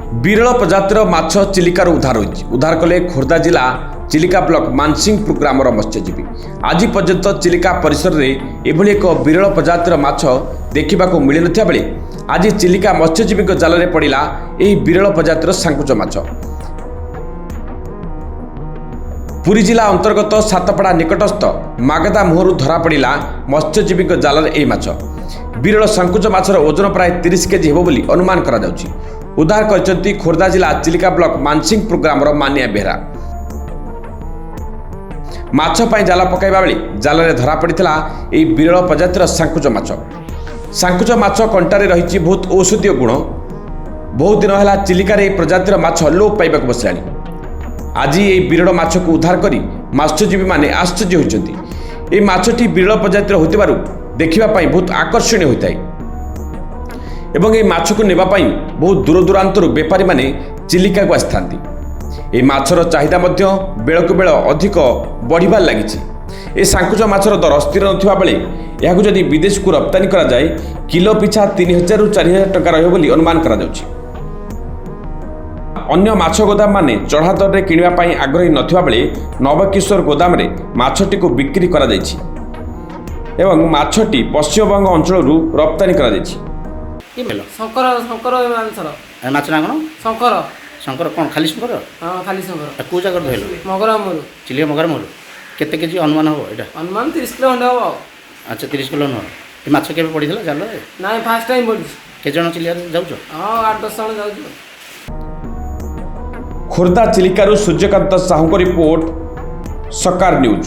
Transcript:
ବିରଳ ପ୍ରଜାତିର ମାଛ ଚିଲିକାରୁ ଉଦ୍ଧାର କଲେ ଖୋର୍ଦ୍ଧା ଜିଲ୍ଲା ଚିଲିକା ବ୍ଲକ ମାନସିଂହପୁର ଗ୍ରାମର ମତ୍ସ୍ୟଜୀବୀ। ଆଜି ପର୍ଯ୍ୟନ୍ତ ଚିଲିକା ପରିସରରେ ଏଭଳି ଏକ ବିରଳ ପ୍ରଜାତିର ମାଛ ଦେଖିବାକୁ ମିଳିନଥିବା ବେଳେ ଆଜି ଚିଲିକା ମତ୍ସ୍ୟଜୀବୀଙ୍କ ଜାଲରେ ପଡ଼ିଲା ଏହି ବିରଳ ପ୍ରଜାତିର ସାଙ୍କୁଚ ମାଛ। ପୁରୀ ଜିଲ୍ଲା ଅନ୍ତର୍ଗତ ସାତପଡ଼ା ନିକଟସ୍ଥ ମାଗଦା ମୁହଁରୁ ଧରା ପଡ଼ିଲା ମତ୍ସ୍ୟଜୀବୀଙ୍କ ଜାଲରେ ଏହି ମାଛ। ବିରଳ ସାଙ୍କୁଚ ମାଛର ଓଜନ ପ୍ରାୟ 30 କେଜି ହେବ ବୋଲି ଅନୁମାନ କରାଯାଉଛି। ଉଦ୍ଧାର କରିଛନ୍ତି ଖୋର୍ଦ୍ଧା ଜିଲ୍ଲା ଚିଲିକା ବ୍ଲକ ମାନସିଂହପୁର ଗ୍ରାମର ମାନିଆ ବେହେରା। ମାଛ ପାଇଁ ଜାଲ ପକାଇବା ବେଳେ ଜାଲରେ ଧରା ପଡ଼ିଥିଲା ଏହି ବିରଳ ପ୍ରଜାତିର ସାଙ୍କୁଚ ମାଛ। ସାଙ୍କୁଚ ମାଛ କଣ୍ଟାରେ ରହିଛି ବହୁତ ଔଷଧୀୟ ଗୁଣ। ବହୁତ ଦିନ ହେଲା ଚିଲିକାରେ ଏହି ପ୍ରଜାତିର ମାଛ ଲୋପ ପାଇବାକୁ ବସିଲାଣି। ଆଜି ଏହି ବିରଳ ମାଛକୁ ଉଦ୍ଧାର କରି ମତ୍ସ୍ୟଜୀବୀମାନେ ଆଶ୍ଚର୍ଯ୍ୟ ହୋଇଛନ୍ତି। ଏହି ମାଛଟି ବିରଳ ପ୍ରଜାତିର ହୋଇଥିବାରୁ ଦେଖିବା ପାଇଁ ବହୁତ ଆକର୍ଷଣୀୟ ହୋଇଥାଏ ଏବଂ ଏହି ମାଛକୁ ନେବା ପାଇଁ ବହୁତ ଦୂରଦୂରାନ୍ତରୁ ବେପାରୀମାନେ ଚିଲିକାକୁ ଆସିଥାନ୍ତି। ଏହି ମାଛର ଚାହିଦା ମଧ୍ୟ ବେଳକୁ ବେଳ ଅଧିକ ବଢ଼ିବାରେ ଲାଗିଛି। ଏ ସାଙ୍କୁଚ ମାଛର ଦର ସ୍ଥିର ନଥିବା ବେଳେ ଏହାକୁ ଯଦି ବିଦେଶକୁ ରପ୍ତାନି କରାଯାଏ କିଲୋ ପିଛା 3000 ରୁ 4000 ଟଙ୍କା ରହିବ ବୋଲି ଅନୁମାନ କରାଯାଉଛି। ଅନ୍ୟ ମାଛ ଗୋଦାମମାନେ ଚଢ଼ା ଦରରେ କିଣିବା ପାଇଁ ଆଗ୍ରହୀ ନଥିବା ବେଳେ ନବକିଶୋର ଗୋଦାମରେ ମାଛଟିକୁ ବିକ୍ରି କରାଯାଇଛି ଏବଂ ମାଛଟି ପଶ୍ଚିମବଙ୍ଗ ଅଞ୍ଚଳରୁ ରପ୍ତାନି କରାଯାଇଛି। ଶଙ୍କର ଶଙ୍କର ମାଛର ମାଛ ନା କ'ଣ? ଶଙ୍କର ଶଙ୍କର କ'ଣ ଖାଲି ଶଙ୍କର? ହଁ ଖାଲି ଶଙ୍କର। କେଉଁ ଜାଗାରୁ ଧରିଲ? ମଗରାମରୁ। ଚିଲିକା ମଗରାମରୁ। କେତେ କେଜି ଅନୁମାନ ହେବ ଏଇଟା? ଅନୁମାନ 30 କିଲୋ ଖଣ୍ଡେ ହେବ। ଆଚ୍ଛା 30 କିଲୋ ନୁହଁ। ଏ ମାଛ କେବେ ପଡ଼ିଥିଲା ଜାଲରେ? ନାଇଁ ଫାଷ୍ଟ ଟାଇମ୍ ପଡ଼ିଛି। କେତେ ଜଣ ଚିଲିକାରେ ଯାଉଛ? ହଁ 8-10 ଜଣ ଯାଉଛୁ। ଖୋର୍ଦ୍ଧା ଚିଲିକାରୁ ସୂର୍ଯ୍ୟକାନ୍ତ ସାହୁଙ୍କ ରିପୋର୍ଟ, ସକାର ନ୍ୟୁଜ୍।